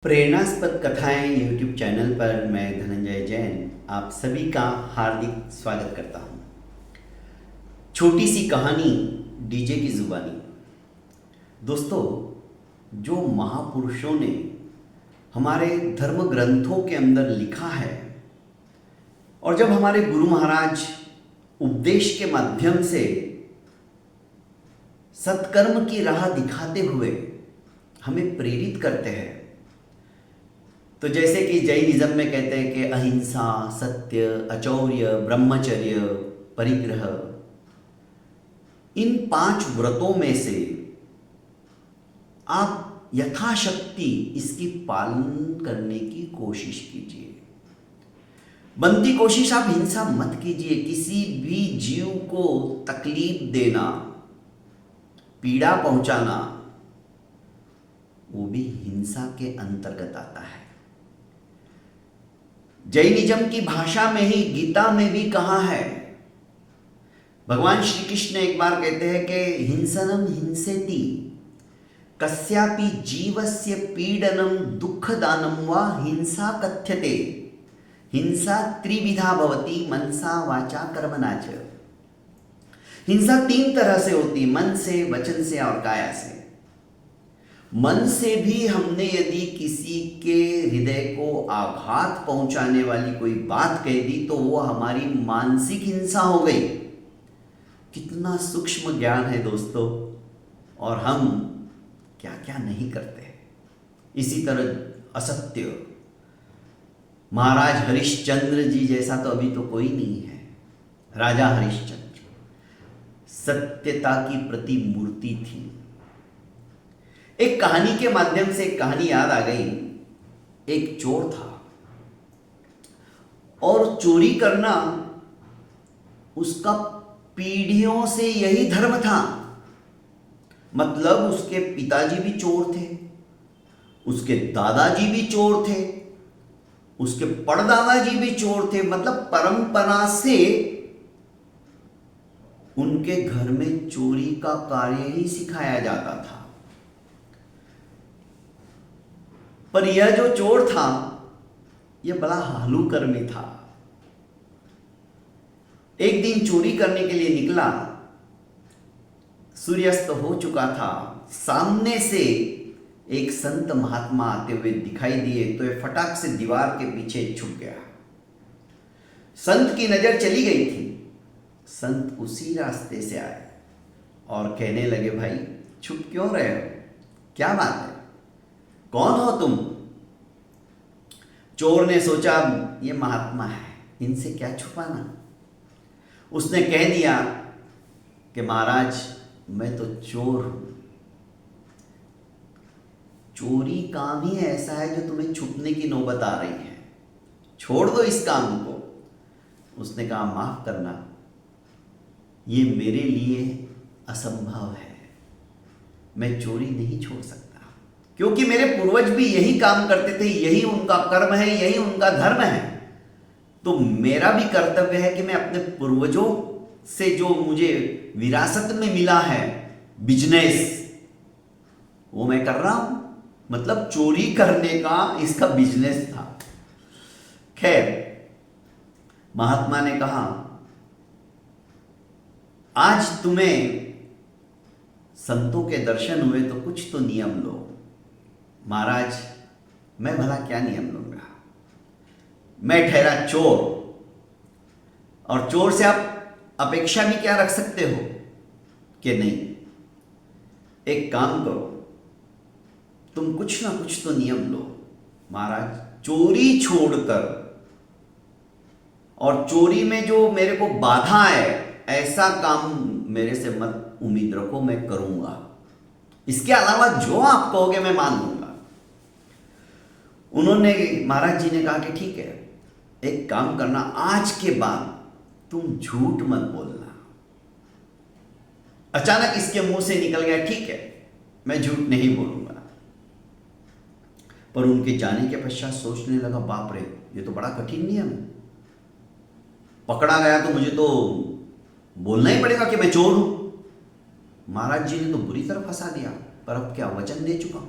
प्रेरणास्पद कथाएं YouTube channel पर मैं धनंजय जैन आप सभी का हार्दिक स्वागत करता हूं। छोटी सी कहानी डीजे की जुबानी। दोस्तों, जो महापुरुषों ने हमारे धर्म ग्रंथों के अंदर लिखा है और जब हमारे गुरु महाराज उपदेश के माध्यम से सत्कर्म की राह दिखाते हुए हमें प्रेरित करते हैं, तो जैसे कि जैनिज्म में कहते हैं कि अहिंसा, सत्य, अचौर्य, ब्रह्मचर्य, परिग्रह, इन 5 व्रतों में से आप यथाशक्ति इसकी पालन करने की कोशिश कीजिए। बनती कोशिश आप हिंसा मत कीजिए। किसी भी जीव को तकलीफ देना, पीड़ा पहुंचाना, वो भी हिंसा के अंतर्गत आता है। जैनिज्म की भाषा में ही गीता में भी कहा है, भगवान श्री कृष्ण एक बार कहते हैं कि हिंसनम हिंसेति कस्यापि जीवस्य पीडनम दुःखदानं वा हिंसा कथ्यते। हिंसा त्रिविधा भवति मनसा वाचा कर्मणा च। हिंसा 3 तरह से होती, मन से, वचन से और काया से। मन से भी हमने यदि किसी के हृदय को आघात पहुंचाने वाली कोई बात कह दी तो वो हमारी मानसिक हिंसा हो गई। कितना सूक्ष्म ज्ञान है दोस्तों, और हम क्या क्या नहीं करते। इसी तरह असत्य, महाराज हरिश्चंद्र जी जैसा तो अभी तो कोई नहीं है। राजा हरिश्चंद्र सत्यता की प्रतिमूर्ति थी। एक कहानी के माध्यम से एक कहानी याद आ गई। एक चोर था और चोरी करना उसका पीढ़ियों से यही धर्म था। मतलब उसके पिताजी भी चोर थे, उसके दादाजी भी चोर थे, उसके परदादाजी भी चोर थे। मतलब परंपरा से उनके घर में चोरी का कार्य ही सिखाया जाता था। पर यह जो चोर था यह बड़ा हालू कर्मी था। एक दिन चोरी करने के लिए निकला, सूर्यास्त हो चुका था। सामने से एक संत महात्मा आते हुए दिखाई दिए तो ये फटाक से दीवार के पीछे छुप गया। संत की नजर चली गई थी। संत उसी रास्ते से आए और कहने लगे, भाई छुप क्यों रहे हो, क्या बात है, कौन हो तुम? चोर ने सोचा ये महात्मा है, इनसे क्या छुपाना। उसने कह दिया कि महाराज मैं तो चोर हूं। चोरी काम ही ऐसा है जो तुम्हें छुपने की नौबत आ रही है, छोड़ दो इस काम को। उसने कहा माफ करना, ये मेरे लिए असंभव है, मैं चोरी नहीं छोड़ सकता, क्योंकि मेरे पूर्वज भी यही काम करते थे, यही उनका कर्म है, यही उनका धर्म है। तो मेरा भी कर्तव्य है कि मैं अपने पूर्वजों से जो मुझे विरासत में मिला है बिजनेस, वो मैं कर रहा हूं। मतलब चोरी करने का इसका बिजनेस था। खैर, महात्मा ने कहा आज तुम्हें संतों के दर्शन हुए तो कुछ तो नियम लो। महाराज मैं भला क्या नियम लूंगा, मैं ठहरा चोर, और चोर से आप अपेक्षा भी क्या रख सकते हो कि नहीं, एक काम करो, तुम कुछ ना कुछ तो नियम लो। महाराज चोरी छोड़कर, और चोरी में जो मेरे को बाधा है ऐसा काम मेरे से मत उम्मीद रखो, मैं करूंगा। इसके अलावा जो आप कहोगे मैं मान लूंगा। उन्होंने, महाराज जी ने कहा कि ठीक है, एक काम करना, आज के बाद तुम झूठ मत बोलना। अचानक इसके मुंह से निकल गया, ठीक है मैं झूठ नहीं बोलूंगा। पर उनके जाने के पश्चात सोचने लगा, बाप रे ये तो बड़ा कठिन नियम है, पकड़ा गया तो मुझे तो बोलना ही पड़ेगा कि मैं चोर हूं। महाराज जी ने तो बुरी तरह फंसा दिया, पर अब क्या, वचन दे चुका हूं,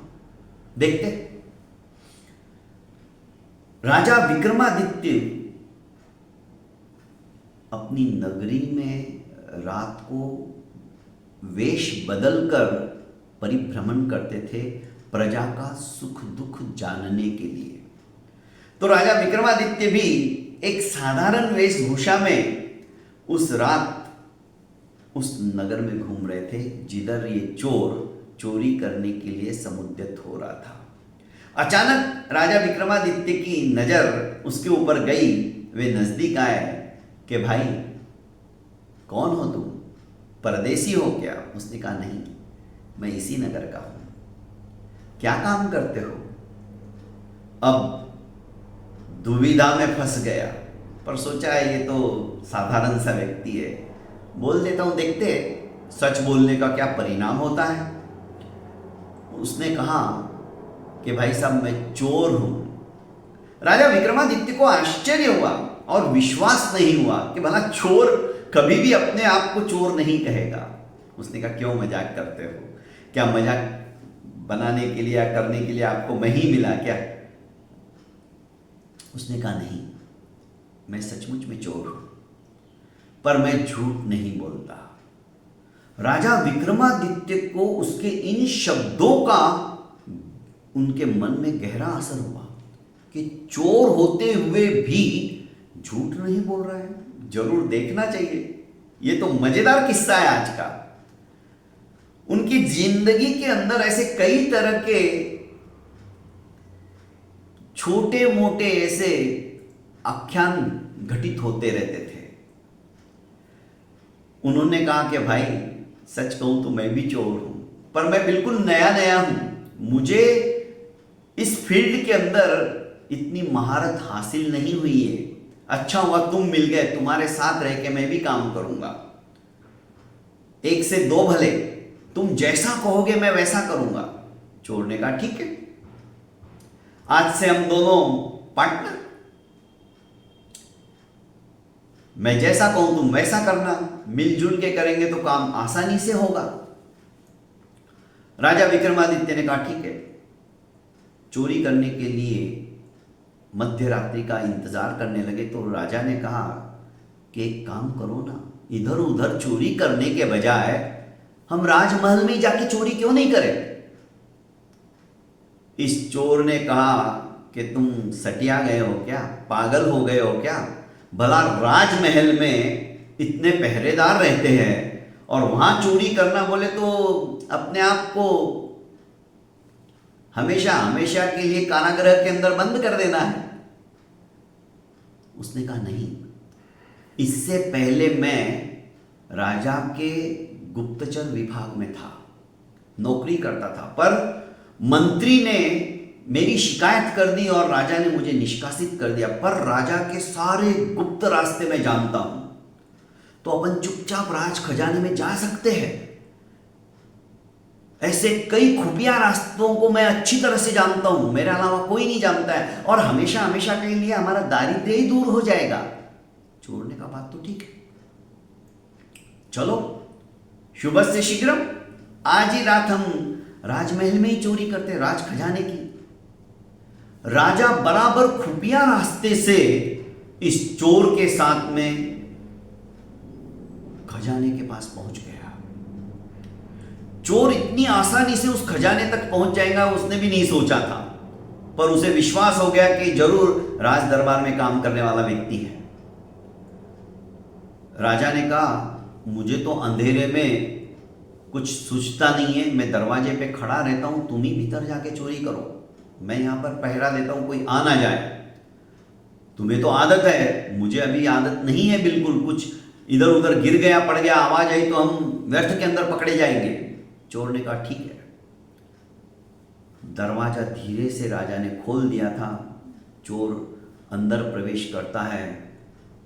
देखते। राजा विक्रमादित्य अपनी नगरी में रात को वेश बदलकर परिभ्रमण करते थे प्रजा का सुख दुख जानने के लिए। तो राजा विक्रमादित्य भी एक साधारण वेशभूषा में उस रात उस नगर में घूम रहे थे जिधर ये चोर चोरी करने के लिए समुद्यत हो रहा था। अचानक राजा विक्रमादित्य की नजर उसके ऊपर गई। वे नजदीक आए कि भाई कौन हो तुम, परदेसी हो क्या? उसने कहा नहीं, मैं इसी नगर का हूं। क्या काम करते हो? अब दुविधा में फंस गया, पर सोचा है ये तो साधारण सा व्यक्ति है, बोल देता हूं, देखते सच बोलने का क्या परिणाम होता है। उसने कहा कि भाई साहब मैं चोर हूं। राजा विक्रमादित्य को आश्चर्य हुआ और विश्वास नहीं हुआ कि भला चोर कभी भी अपने आप को चोर नहीं कहेगा। उसने कहा क्यों मजाक करते हो? क्या मजाक बनाने के लिए या करने के लिए आपको मैं ही मिला क्या? उसने कहा नहीं, मैं सचमुच में चोर हूं, पर मैं झूठ नहीं बोलता। राजा विक्रमादित्य को उसके इन शब्दों का उनके मन में गहरा असर हुआ कि चोर होते हुए भी झूठ नहीं बोल रहा है, जरूर देखना चाहिए। ये तो मजेदार किस्सा है आज का। उनकी जिंदगी के अंदर ऐसे कई तरह के छोटे मोटे ऐसे आख्यान घटित होते रहते थे। उन्होंने कहा कि भाई सच कहूं तो मैं भी चोर हूं, पर मैं बिल्कुल नया नया हूं, मुझे इस फील्ड के अंदर इतनी महारत हासिल नहीं हुई है। अच्छा हुआ तुम मिल गए, तुम्हारे साथ रह के मैं भी काम करूंगा। एक से दो भले, तुम जैसा कहोगे मैं वैसा करूंगा। चोर ने कहा ठीक है, आज से हम दोनों पार्टनर, मैं जैसा कहूं तुम वैसा करना, मिलजुल के करेंगे तो काम आसानी से होगा। राजा विक्रमादित्य ने कहा ठीक है। चोरी करने के लिए मध्य रात्रि का इंतजार करने लगे तो राजा ने कहा कि एक काम करो ना, इधर उधर चोरी करने के बजाय हम राजमहल में जाके चोरी क्यों नहीं करें? इस चोर ने कहा कि तुम सटिया गए हो क्या, पागल हो गए हो क्या? भला राजमहल में इतने पहरेदार रहते हैं और वहां चोरी करना बोले तो अपने आप को हमेशा हमेशा के लिए कारागृह के अंदर बंद कर देना है। उसने कहा नहीं, इससे पहले मैं राजा के गुप्तचर विभाग में था, नौकरी करता था, पर मंत्री ने मेरी शिकायत कर दी और राजा ने मुझे निष्कासित कर दिया। पर राजा के सारे गुप्त रास्ते मैं जानता हूं, तो अपन चुपचाप राज खजाने में जा सकते हैं। ऐसे कई खुफिया रास्तों को मैं अच्छी तरह से जानता हूं, मेरे अलावा कोई नहीं जानता है, और हमेशा हमेशा के लिए हमारा दारिद्र्य ही दूर हो जाएगा। चोर ने कहा बात तो ठीक है, चलो शुभ से शीघ्रम, आज ही रात हम राजमहल में ही चोरी करते, राज खजाने की। राजा बराबर खुफिया रास्ते से इस चोर के साथ में खजाने के पास पहुंच गया। चोर इतनी आसानी से उस खजाने तक पहुंच जाएगा उसने भी नहीं सोचा था, पर उसे विश्वास हो गया कि जरूर राज दरबार में काम करने वाला व्यक्ति है। राजा ने कहा मुझे तो अंधेरे में कुछ सूझता नहीं है, मैं दरवाजे पे खड़ा रहता हूं, तुम ही भीतर जाके चोरी करो, मैं यहां पर पहरा देता हूं, कोई आ ना जाए। तुम्हें तो आदत है, मुझे अभी आदत नहीं है बिल्कुल, कुछ इधर उधर गिर गया पड़ गया आवाज आई तो हम व्यर्थ के अंदर पकड़े जाएंगे। चोर ने कहा ठीक है। दरवाजा धीरे से राजा ने खोल दिया था। चोर अंदर प्रवेश करता है।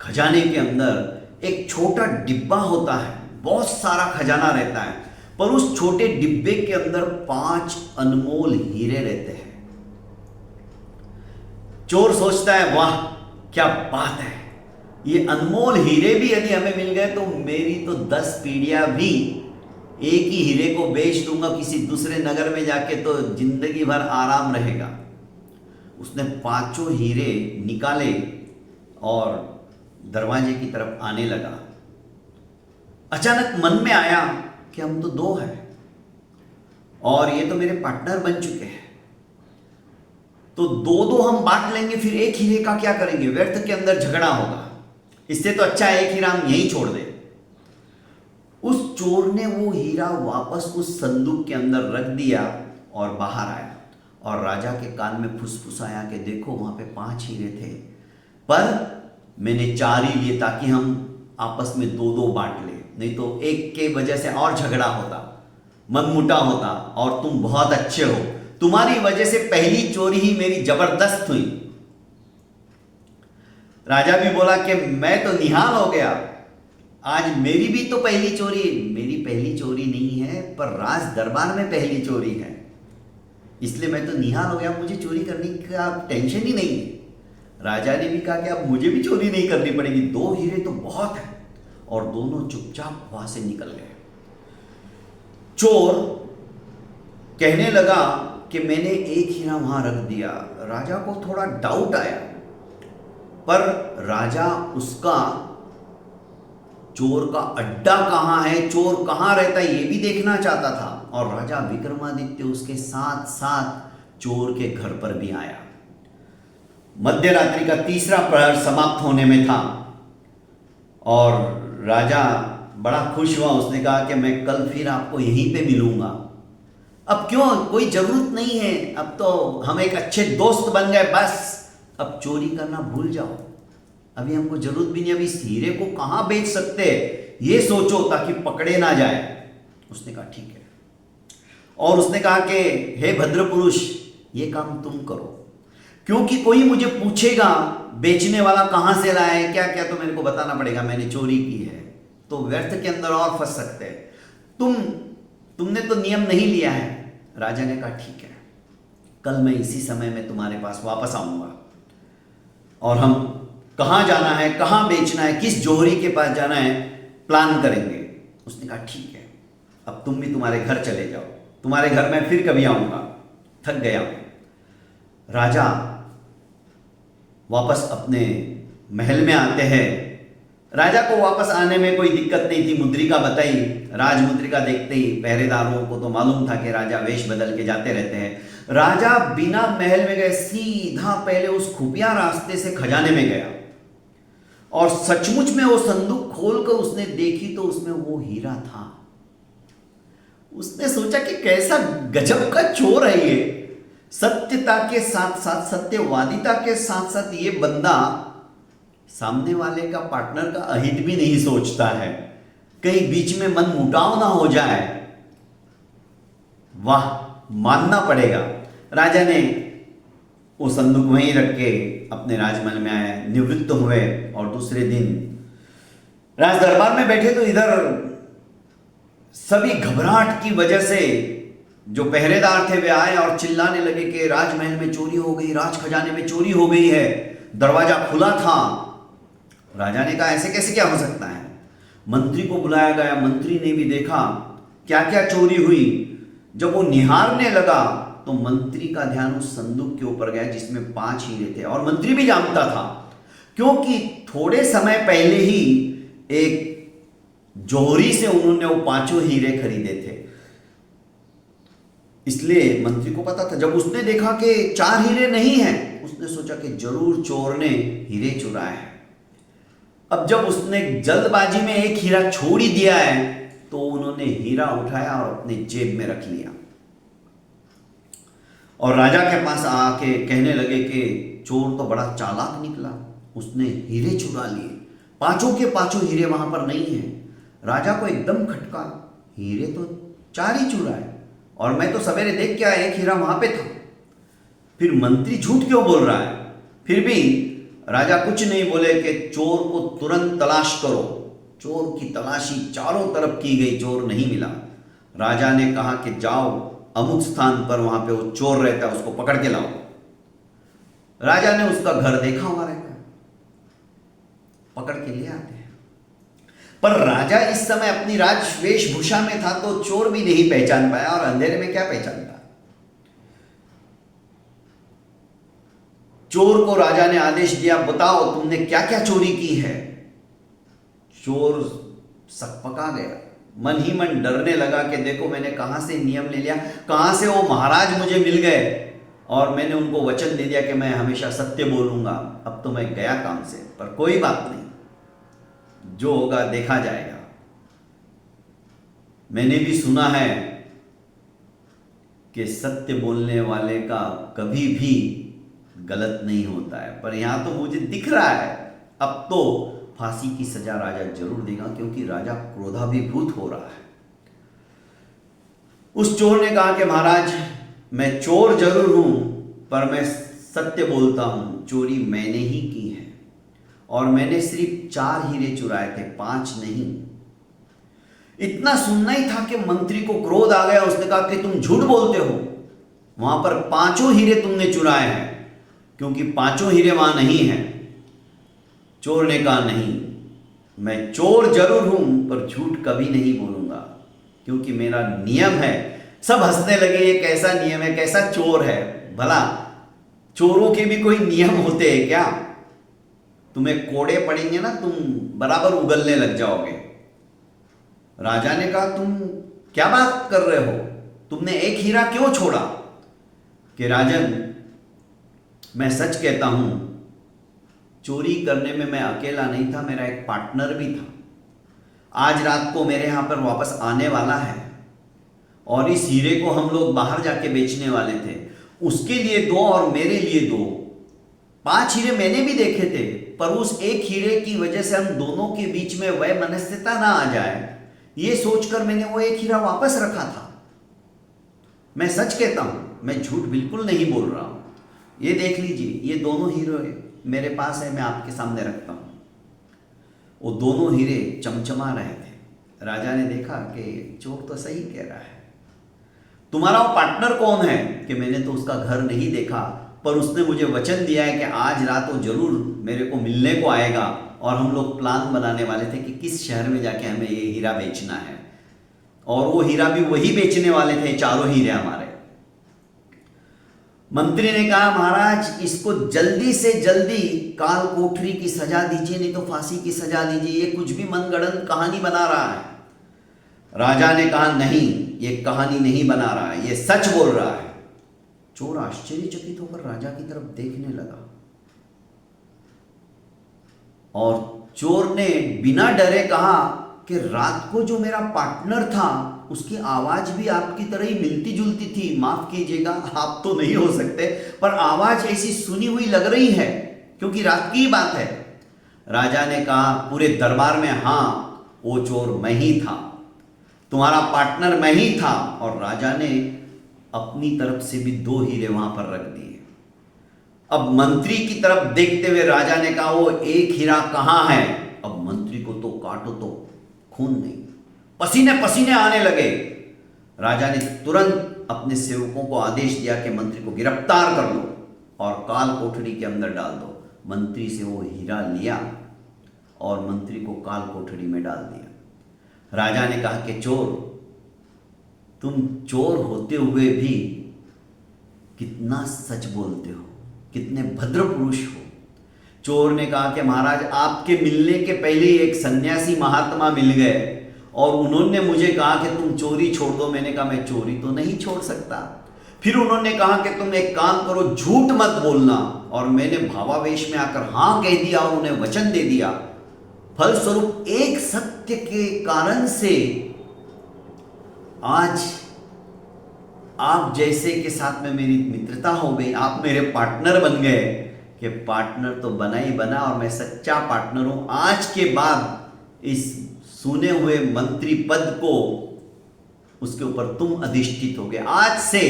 खजाने के अंदर एक छोटा डिब्बा होता है, बहुत सारा खजाना रहता है, पर उस छोटे डिब्बे के अंदर 5 अनमोल हीरे रहते हैं। चोर सोचता है वाह क्या बात है, ये अनमोल हीरे भी यदि हमें मिल गए तो मेरी तो 10 पीढ़ियां भी एक ही हीरे को बेच दूंगा किसी दूसरे नगर में जाके, तो जिंदगी भर आराम रहेगा। उसने पांचों हीरे निकाले और दरवाजे की तरफ आने लगा। अचानक मन में आया कि हम तो दो हैं और ये तो मेरे पार्टनर बन चुके हैं, तो दो दो हम बांट लेंगे, फिर एक हीरे का क्या करेंगे, व्यर्थ के अंदर झगड़ा होगा। इससे तो अच्छा है एक हीरा हम यहीं छोड़ दें। उस चोर ने वो हीरा वापस उस संदूक के अंदर रख दिया और बाहर आया और राजा के कान में फुसफुसाया कि देखो वहां पे 5 हीरे थे, पर मैंने 4 ही लिए ताकि हम आपस में दो दो बांट ले, नहीं तो एक के वजह से और झगड़ा होता, मनमुटा होता। और तुम बहुत अच्छे हो, तुम्हारी वजह से पहली चोरी ही मेरी जबरदस्त हुई। राजा भी बोला कि मैं तो निहाल हो गया, आज मेरी भी तो पहली चोरी। मेरी पहली चोरी नहीं है, पर राज दरबार में पहली चोरी है, इसलिए मैं तो निहाल हो गया, मुझे चोरी करने का टेंशन ही नहीं है। राजा ने भी कहा कि अब मुझे भी चोरी नहीं करनी पड़ेगी, 2 हीरे तो बहुत है। और दोनों चुपचाप वहां से निकल गए। चोर कहने लगा कि मैंने एक हीरा वहां रख दिया। राजा को थोड़ा डाउट आया, पर राजा उसका चोर का अड्डा कहां है, चोर कहां रहता है, यह भी देखना चाहता था। और राजा विक्रमादित्य उसके साथ साथ चोर के घर पर भी आया। मध्य रात्रि का तीसरा प्रहर समाप्त होने में था और राजा बड़ा खुश हुआ। उसने कहा कि मैं कल फिर आपको यहीं पे मिलूंगा। अब क्यों, कोई जरूरत नहीं है, अब तो हम एक अच्छे दोस्त बन गए, बस अब चोरी करना भूल जाओ, अभी हमको जरूरत भी नहीं, अभी इस हीरे को कहां बेच सकते ये सोचो ताकि पकड़े ना जाए। उसने कहा ठीक है। और उसने कहा कि हे भद्र पुरुष, ये काम तुम करो, क्योंकि कोई मुझे पूछेगा बेचने वाला कहां से लाया है क्या क्या, तो मेरे को बताना पड़ेगा मैंने चोरी की है, तो व्यर्थ के अंदर और फंस सकते हैं। तुमने तो नियम नहीं लिया है। राजा ने कहा ठीक है, कल मैं इसी समय में तुम्हारे पास वापस आऊंगा और हम कहां जाना है, कहां बेचना है, किस जोहरी के पास जाना है, प्लान करेंगे। उसने कहा ठीक है, अब तुम भी तुम्हारे घर चले जाओ, तुम्हारे घर में फिर कभी आऊंगा, थक गया हूं। राजा वापस अपने महल में आते हैं। राजा को वापस आने में कोई दिक्कत नहीं थी, मुद्रिका बताई। राजमुद्रिका देखते ही पहरेदारों को तो मालूम था कि राजा वेश बदल के जाते रहते हैं। राजा बिना महल में गए सीधा पहले उस खुफिया रास्ते से खजाने में गया और सचमुच में वो संदूक खोलकर उसने देखी तो उसमें वो हीरा था। उसने सोचा कि कैसा गजब का चोर है ये, सत्यता के साथ साथ सत्यवादिता के साथ साथ ये बंदा सामने वाले का पार्टनर का अहित भी नहीं सोचता है, कहीं बीच में मन मुटाव ना हो जाए। वाह, मानना पड़ेगा। राजा ने वो संदूक वहीं रख के अपने राजमहल में आए, निवृत्त हुए और दूसरे दिन राज दरबार में बैठे तो इधर सभी घबराहट की वजह से जो पहरेदार थे वे आए और चिल्लाने लगे कि राजमहल में चोरी हो गई, राज खजाने में चोरी हो गई है, दरवाजा खुला था। राजा ने कहा ऐसे कैसे क्या हो सकता है। मंत्री को बुलाया गया, मंत्री ने भी देखा क्या क्या चोरी हुई। जब वो निहारने लगा तो मंत्री का ध्यान उस संदूक के ऊपर गया जिसमें 5 हीरे थे। और मंत्री भी जानता था क्योंकि थोड़े समय पहले ही एक जोहरी से उन्होंने वो 5 हीरे खरीदे थे, इसलिए मंत्री को पता था। जब उसने देखा कि 4 हीरे नहीं हैं, उसने सोचा कि जरूर चोर ने हीरे चुराए हैं। अब जब उसने जल्दबाजी में एक हीरा छोड़ ही दिया है तो उन्होंने हीरा उठाया और अपने जेब में रख लिया और राजा के पास आके कहने लगे कि चोर तो बड़ा चालाक निकला, उसने हीरे चुरा लिए, 5 के 5 हीरे वहां पर नहीं है। राजा को एकदम खटका, हीरे तो 4 ही चुराए और मैं तो सवेरे देख के आया एक हीरा वहां पे था, फिर मंत्री झूठ क्यों बोल रहा है। फिर भी राजा कुछ नहीं बोले कि चोर को तुरंत तलाश करो। चोर की तलाशी चारों तरफ की गई, चोर नहीं मिला। राजा ने कहा कि जाओ अमुक स्थान पर, वहां पे वो चोर रहता है, उसको पकड़ के लाओ। राजा ने उसका घर देखा हुआ रहता है, पकड़ के ले आते हैं। पर राजा इस समय अपनी राज वेशभूषा में था तो चोर भी नहीं पहचान पाया और अंधेरे में क्या पहचानता। चोर को राजा ने आदेश दिया, बताओ तुमने क्या क्या चोरी की है। चोर सकपका गया, मन ही मन डरने लगा कि देखो मैंने कहां से नियम ले लिया, कहां से वो महाराज मुझे मिल गए और मैंने उनको वचन दे दिया कि मैं हमेशा सत्य बोलूंगा। अब तो मैं गया काम से, पर कोई बात नहीं, जो होगा देखा जाएगा। मैंने भी सुना है कि सत्य बोलने वाले का कभी भी गलत नहीं होता है, पर यहां तो मुझे दिख रहा है अब तो फांसी की सजा राजा जरूर देगा, क्योंकि राजा क्रोधाभिभूत हो रहा है। उस चोर ने कहा कि महाराज मैं चोर जरूर हूं, पर मैं सत्य बोलता हूं, चोरी मैंने ही की है और मैंने सिर्फ 4 हीरे चुराए थे, 5 नहीं। इतना सुनना ही था कि मंत्री को क्रोध आ गया। उसने कहा कि तुम झूठ बोलते हो, वहां पर 5 हीरे तुमने चुराए हैं, क्योंकि 5 हीरे वहां नहीं है। चोर ने कहा नहीं, मैं चोर जरूर हूं पर झूठ कभी नहीं बोलूंगा, क्योंकि मेरा नियम है। सब हंसने लगे, ये कैसा नियम है, कैसा चोर है, भला चोरों के भी कोई नियम होते हैं क्या? तुम्हें कोड़े पड़ेंगे ना, तुम बराबर उगलने लग जाओगे। राजा ने कहा तुम क्या बात कर रहे हो, तुमने एक हीरा क्यों छोड़ा? कि राजन मैं सच कहता हूं, चोरी करने में मैं अकेला नहीं था, मेरा एक पार्टनर भी था। आज रात को मेरे यहां पर वापस आने वाला है और इस हीरे को हम लोग बाहर जाके बेचने वाले थे। उसके लिए 2 और मेरे लिए 2, 5 हीरे मैंने भी देखे थे, पर उस एक हीरे की वजह से हम दोनों के बीच में वैमनस्यता ना आ जाए, ये सोचकर मैंने वो एक हीरा वापस रखा था। मैं सच कहता हूं, मैं झूठ बिल्कुल नहीं बोल रहा हूं। ये देख लीजिए, ये दोनों हीरे मेरे पास है, मैं आपके सामने रखता हूं। वो दोनों हीरे चमचमा रहे थे। राजा ने देखा कि चोर तो सही कह रहा है। तुम्हारा वो पार्टनर कौन है? कि मैंने तो उसका घर नहीं देखा, पर उसने मुझे वचन दिया है कि आज रात वो जरूर मेरे को मिलने को आएगा और हम लोग प्लान बनाने वाले थे कि किस शहर में जाके हमें ये हीरा बेचना है, और वो हीरा भी वही बेचने वाले थे, 4 हीरे हमारे। मंत्री ने कहा महाराज इसको जल्दी से जल्दी काल कोठरी की सजा दीजिए, नहीं तो फांसी की सजा दीजिए, ये कुछ भी मनगढ़ंत कहानी बना रहा है। राजा ने कहा नहीं, ये कहानी नहीं बना रहा है, ये सच बोल रहा है। चोर आश्चर्यचकित होकर राजा की तरफ देखने लगा और चोर ने बिना डरे कहा कि रात को जो मेरा पार्टनर था उसकी आवाज भी आपकी तरह ही मिलती जुलती थी। माफ कीजिएगा, आप तो नहीं हो सकते, पर आवाज ऐसी सुनी हुई लग रही है, क्योंकि रात की बात है। राजा ने कहा पूरे दरबार में, हाँ वो चोर मैं ही था, तुम्हारा पार्टनर मैं ही था। और राजा ने अपनी तरफ से भी 2 हीरे वहां पर रख दिए। अब मंत्री की तरफ देखते हुए राजा ने कहा वो एक हीरा कहां है? अब मंत्री को तो काटो तो खून नहीं, पसीने पसीने आने लगे। राजा ने तुरंत अपने सेवकों को आदेश दिया कि मंत्री को गिरफ्तार कर लो और काल कोठरी के अंदर डाल दो। मंत्री से वो हीरा लिया और मंत्री को काल कोठरी में डाल दिया। राजा ने कहा कि चोर, तुम चोर होते हुए भी कितना सच बोलते हो, कितने भद्र पुरुष हो। चोर ने कहा कि महाराज आपके मिलने के पहले ही एक सन्यासी महात्मा मिल गए और उन्होंने मुझे कहा कि तुम चोरी छोड़ दो। मैंने कहा मैं चोरी तो नहीं छोड़ सकता। फिर उन्होंने कहा कि तुम एक काम करो, झूठ मत बोलना, और मैंने भावावेश में आकर हाँ कह दिया और उन्हें वचन दे दिया। फलस्वरूप एक सत्य के कारण से आज आप जैसे के साथ में मेरी मित्रता हो गई, आप मेरे पार्टनर बन गए। कि पार्टनर तो बना ही बना और मैं सच्चा पार्टनर हूं। आज के बाद इस सुने हुए मंत्री पद को, उसके ऊपर तुम अधिष्ठित हो गए। आज से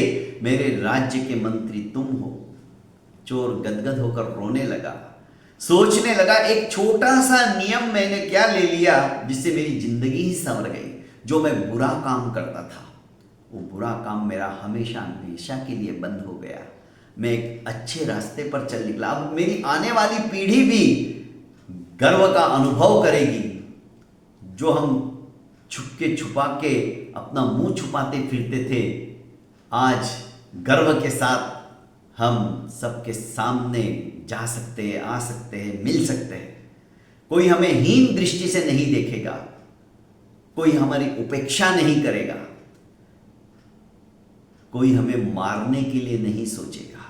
मेरे राज्य के मंत्री तुम हो। चोर गदगद होकर रोने लगा, सोचने लगा एक छोटा सा नियम मैंने क्या ले लिया जिससे मेरी जिंदगी ही संवर गई। जो मैं बुरा काम करता था वो बुरा काम मेरा हमेशा हमेशा के लिए बंद हो गया। मैं एक अच्छे रास्ते पर चल निकला। अब मेरी आने वाली पीढ़ी भी गर्व का अनुभव करेगी। जो हम छुपके छुपा के अपना मुंह छुपाते फिरते थे, आज गर्व के साथ हम सबके सामने जा सकते हैं, आ सकते हैं, मिल सकते हैं। कोई हमें हीन दृष्टि से नहीं देखेगा, कोई हमारी उपेक्षा नहीं करेगा, कोई हमें मारने के लिए नहीं सोचेगा।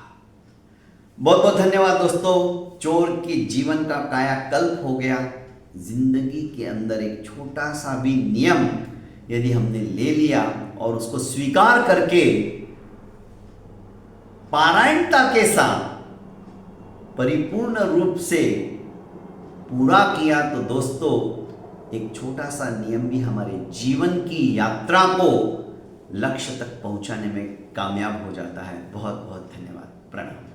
बहुत बहुत धन्यवाद दोस्तों। चोर के जीवन का कायाकल्प हो गया। जिंदगी के अंदर एक छोटा सा भी नियम यदि हमने ले लिया और उसको स्वीकार करके पारायणता के साथ परिपूर्ण रूप से पूरा किया, तो दोस्तों एक छोटा सा नियम भी हमारे जीवन की यात्रा को लक्ष्य तक पहुंचाने में कामयाब हो जाता है। बहुत बहुत धन्यवाद। प्रणाम।